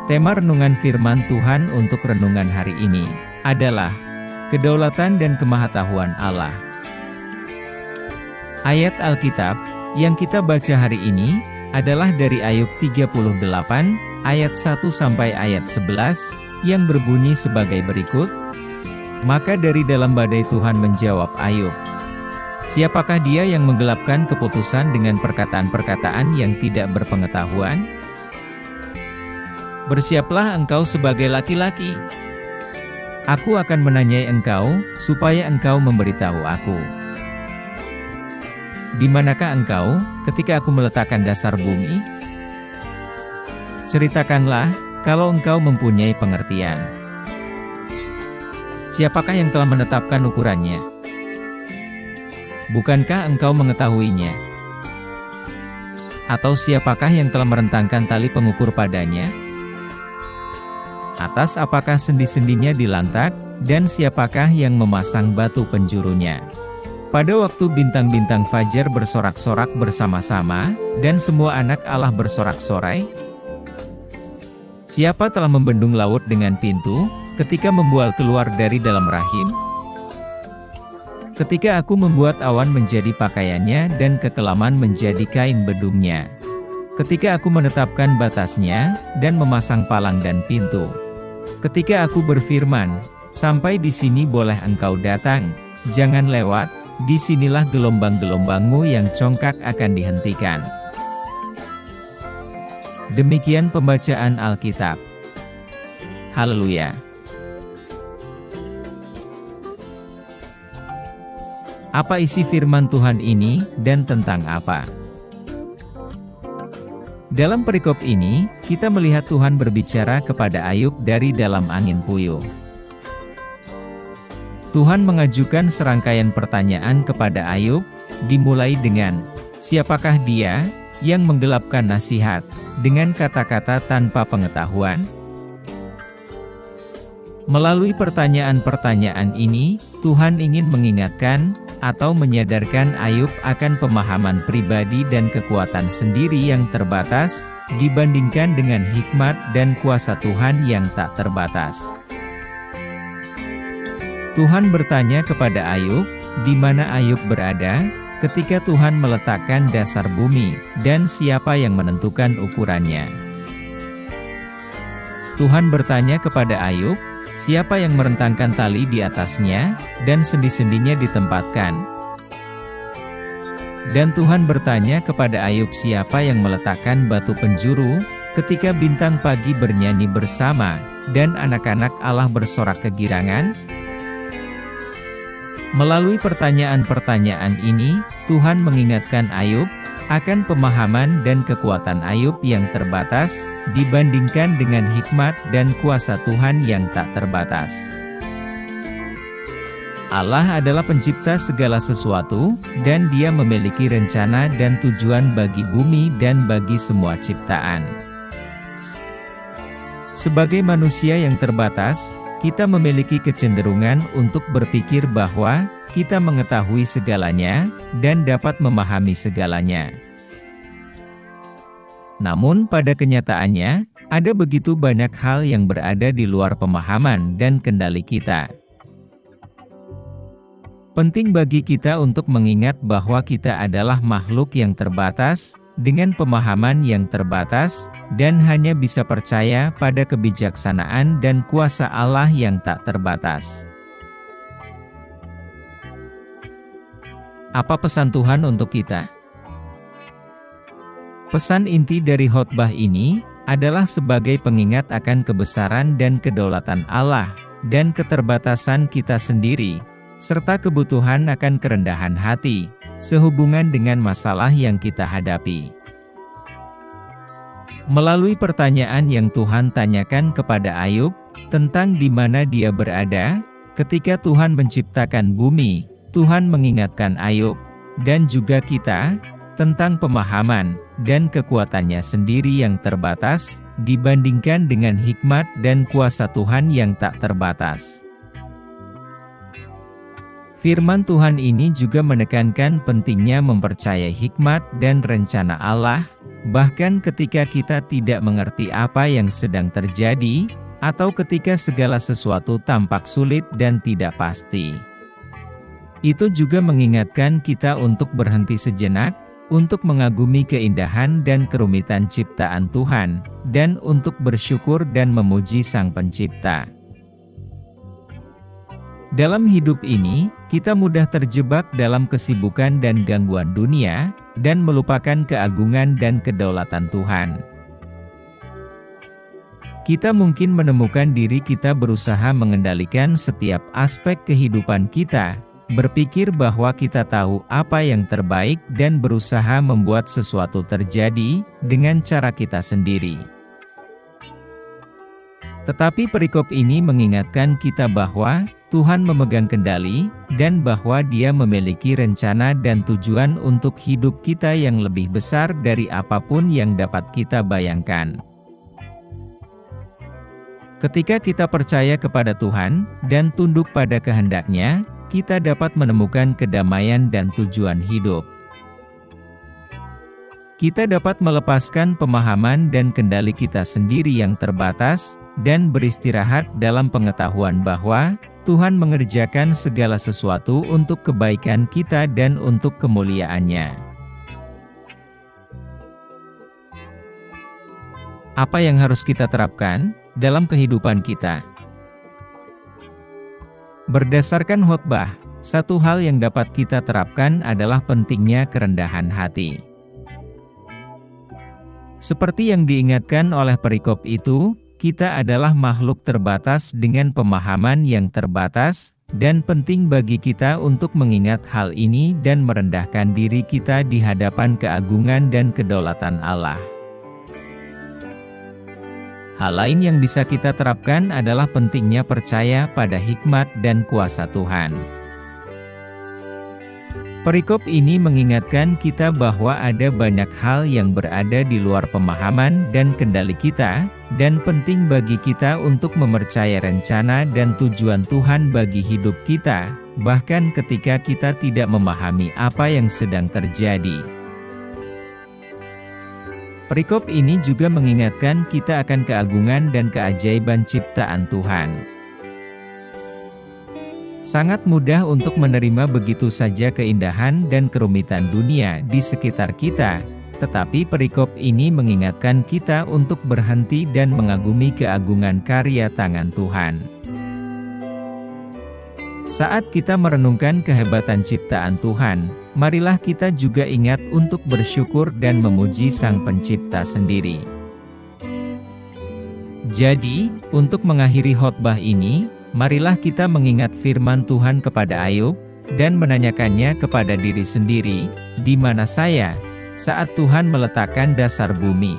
Tema renungan firman Tuhan untuk renungan hari ini adalah kedaulatan dan kemahatauan Allah. Ayat Alkitab yang kita baca hari ini adalah dari Ayub 38 ayat 1 sampai ayat 11 yang berbunyi sebagai berikut. Maka dari dalam badai Tuhan menjawab Ayub, siapakah dia yang menggelapkan keputusan dengan perkataan-perkataan yang tidak berpengetahuan? Bersiaplah engkau sebagai laki-laki. Aku akan menanyai engkau, supaya engkau memberitahu aku. Di manakah engkau, ketika aku meletakkan dasar bumi? Ceritakanlah, kalau engkau mempunyai pengertian. Siapakah yang telah menetapkan ukurannya? Bukankah engkau mengetahuinya? Atau siapakah yang telah merentangkan tali pengukur padanya? Atas apakah sendi-sendinya dilantak, dan siapakah yang memasang batu penjurunya? Pada waktu bintang-bintang fajar bersorak-sorak bersama-sama, dan semua anak Allah bersorak-sorai? Siapa telah membendung laut dengan pintu, ketika membual keluar dari dalam rahim? Ketika aku membuat awan menjadi pakaiannya dan kekelaman menjadi kain bedungnya. Ketika aku menetapkan batasnya, dan memasang palang dan pintu. Ketika aku berfirman, sampai di sini boleh engkau datang, jangan lewat, disinilah gelombang-gelombangmu yang congkak akan dihentikan. Demikian pembacaan Alkitab. Haleluya. Apa isi firman Tuhan ini, dan tentang apa? Dalam perikop ini, kita melihat Tuhan berbicara kepada Ayub dari dalam angin puyuh. Tuhan mengajukan serangkaian pertanyaan kepada Ayub, dimulai dengan, siapakah dia yang menggelapkan nasihat, dengan kata-kata tanpa pengetahuan? Melalui pertanyaan-pertanyaan ini, Tuhan ingin mengingatkan, atau menyadarkan Ayub akan pemahaman pribadi dan kekuatan sendiri yang terbatas, dibandingkan dengan hikmat dan kuasa Tuhan yang tak terbatas. Tuhan bertanya kepada Ayub, di mana Ayub berada, ketika Tuhan meletakkan dasar bumi, dan siapa yang menentukan ukurannya. Tuhan bertanya kepada Ayub, siapa yang merentangkan tali di atasnya, dan sendi-sendinya ditempatkan? Dan Tuhan bertanya kepada Ayub siapa yang meletakkan batu penjuru, ketika bintang pagi bernyanyi bersama, dan anak-anak Allah bersorak kegirangan? Melalui pertanyaan-pertanyaan ini, Tuhan mengingatkan Ayub akan pemahaman dan kekuatan Ayub yang terbatas, dibandingkan dengan hikmat dan kuasa Tuhan yang tak terbatas. Allah adalah pencipta segala sesuatu, dan Dia memiliki rencana dan tujuan bagi bumi dan bagi semua ciptaan. Sebagai manusia yang terbatas, kita memiliki kecenderungan untuk berpikir bahwa kita mengetahui segalanya, dan dapat memahami segalanya. Namun pada kenyataannya, ada begitu banyak hal yang berada di luar pemahaman dan kendali kita. Penting bagi kita untuk mengingat bahwa kita adalah makhluk yang terbatas, dengan pemahaman yang terbatas, dan hanya bisa percaya pada kebijaksanaan dan kuasa Allah yang tak terbatas. Apa pesan Tuhan untuk kita? Pesan inti dari khotbah ini adalah sebagai pengingat akan kebesaran dan kedaulatan Allah, dan keterbatasan kita sendiri, serta kebutuhan akan kerendahan hati, sehubungan dengan masalah yang kita hadapi. Melalui pertanyaan yang Tuhan tanyakan kepada Ayub, tentang di mana dia berada, ketika Tuhan menciptakan bumi, Tuhan mengingatkan Ayub, dan juga kita, tentang pemahaman dan kekuatannya sendiri yang terbatas, dibandingkan dengan hikmat dan kuasa Tuhan yang tak terbatas. Firman Tuhan ini juga menekankan pentingnya mempercayai hikmat dan rencana Allah, bahkan ketika kita tidak mengerti apa yang sedang terjadi, atau ketika segala sesuatu tampak sulit dan tidak pasti. Itu juga mengingatkan kita untuk berhenti sejenak, untuk mengagumi keindahan dan kerumitan ciptaan Tuhan, dan untuk bersyukur dan memuji Sang Pencipta. Dalam hidup ini, kita mudah terjebak dalam kesibukan dan gangguan dunia, dan melupakan keagungan dan kedaulatan Tuhan. Kita mungkin menemukan diri kita berusaha mengendalikan setiap aspek kehidupan kita, berpikir bahwa kita tahu apa yang terbaik dan berusaha membuat sesuatu terjadi dengan cara kita sendiri. Tetapi perikop ini mengingatkan kita bahwa Tuhan memegang kendali, dan bahwa Dia memiliki rencana dan tujuan untuk hidup kita yang lebih besar dari apapun yang dapat kita bayangkan. Ketika kita percaya kepada Tuhan, dan tunduk pada kehendak-Nya, kita dapat menemukan kedamaian dan tujuan hidup. Kita dapat melepaskan pemahaman dan kendali kita sendiri yang terbatas, dan beristirahat dalam pengetahuan bahwa Tuhan mengerjakan segala sesuatu untuk kebaikan kita dan untuk kemuliaan-Nya. Apa yang harus kita terapkan dalam kehidupan kita? Berdasarkan khotbah, satu hal yang dapat kita terapkan adalah pentingnya kerendahan hati. Seperti yang diingatkan oleh perikop itu, kita adalah makhluk terbatas dengan pemahaman yang terbatas, dan penting bagi kita untuk mengingat hal ini dan merendahkan diri kita di hadapan keagungan dan kedaulatan Allah. Hal lain yang bisa kita terapkan adalah pentingnya percaya pada hikmat dan kuasa Tuhan. Perikop ini mengingatkan kita bahwa ada banyak hal yang berada di luar pemahaman dan kendali kita, dan penting bagi kita untuk mempercayai rencana dan tujuan Tuhan bagi hidup kita, bahkan ketika kita tidak memahami apa yang sedang terjadi. Perikop ini juga mengingatkan kita akan keagungan dan keajaiban ciptaan Tuhan. Sangat mudah untuk menerima begitu saja keindahan dan kerumitan dunia di sekitar kita, tetapi perikop ini mengingatkan kita untuk berhenti dan mengagumi keagungan karya tangan Tuhan. Saat kita merenungkan kehebatan ciptaan Tuhan, marilah kita juga ingat untuk bersyukur dan memuji Sang Pencipta sendiri. Jadi, untuk mengakhiri khotbah ini, marilah kita mengingat firman Tuhan kepada Ayub, dan menanyakannya kepada diri sendiri, di mana saya, saat Tuhan meletakkan dasar bumi.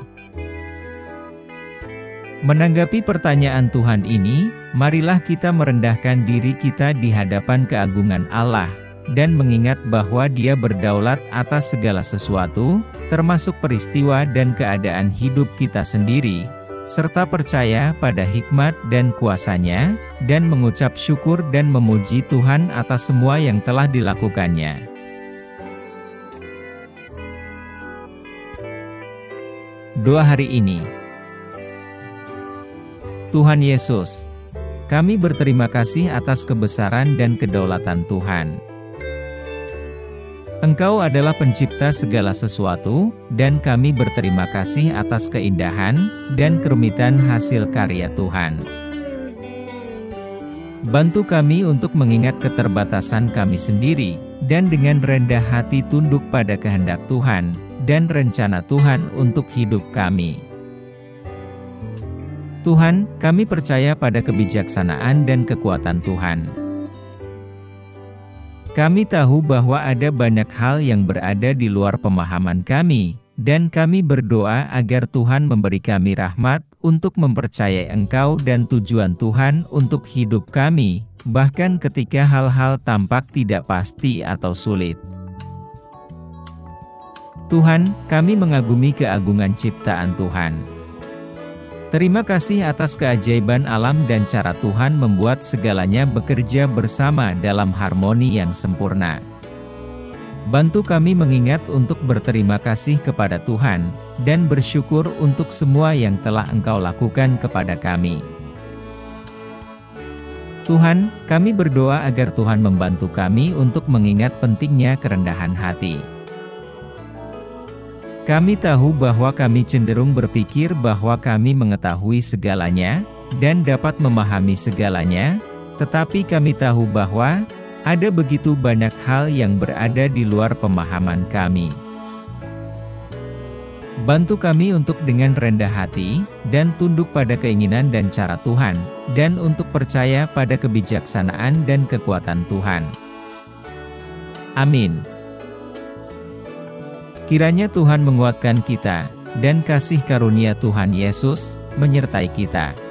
Menanggapi pertanyaan Tuhan ini, marilah kita merendahkan diri kita di hadapan keagungan Allah, dan mengingat bahwa Dia berdaulat atas segala sesuatu, termasuk peristiwa dan keadaan hidup kita sendiri, serta percaya pada hikmat dan kuasa-Nya, dan mengucap syukur dan memuji Tuhan atas semua yang telah dilakukannya. Doa hari ini. Tuhan Yesus, kami berterima kasih atas kebesaran dan kedaulatan Tuhan. Engkau adalah pencipta segala sesuatu, dan kami berterima kasih atas keindahan dan kerumitan hasil karya Tuhan. Bantu kami untuk mengingat keterbatasan kami sendiri, dan dengan rendah hati tunduk pada kehendak Tuhan, dan rencana Tuhan untuk hidup kami. Tuhan, kami percaya pada kebijaksanaan dan kekuatan Tuhan. Kami tahu bahwa ada banyak hal yang berada di luar pemahaman kami, dan kami berdoa agar Tuhan memberi kami rahmat untuk mempercayai Engkau dan tujuan Tuhan untuk hidup kami, bahkan ketika hal-hal tampak tidak pasti atau sulit. Tuhan, kami mengagumi keagungan ciptaan Tuhan. Terima kasih atas keajaiban alam dan cara Tuhan membuat segalanya bekerja bersama dalam harmoni yang sempurna. Bantu kami mengingat untuk berterima kasih kepada Tuhan, dan bersyukur untuk semua yang telah Engkau lakukan kepada kami. Tuhan, kami berdoa agar Tuhan membantu kami untuk mengingat pentingnya kerendahan hati. Kami tahu bahwa kami cenderung berpikir bahwa kami mengetahui segalanya, dan dapat memahami segalanya, tetapi kami tahu bahwa ada begitu banyak hal yang berada di luar pemahaman kami. Bantu kami untuk dengan rendah hati, dan tunduk pada keinginan dan cara Tuhan, dan untuk percaya pada kebijaksanaan dan kekuatan Tuhan. Amin. Kiranya Tuhan menguatkan kita, dan kasih karunia Tuhan Yesus menyertai kita.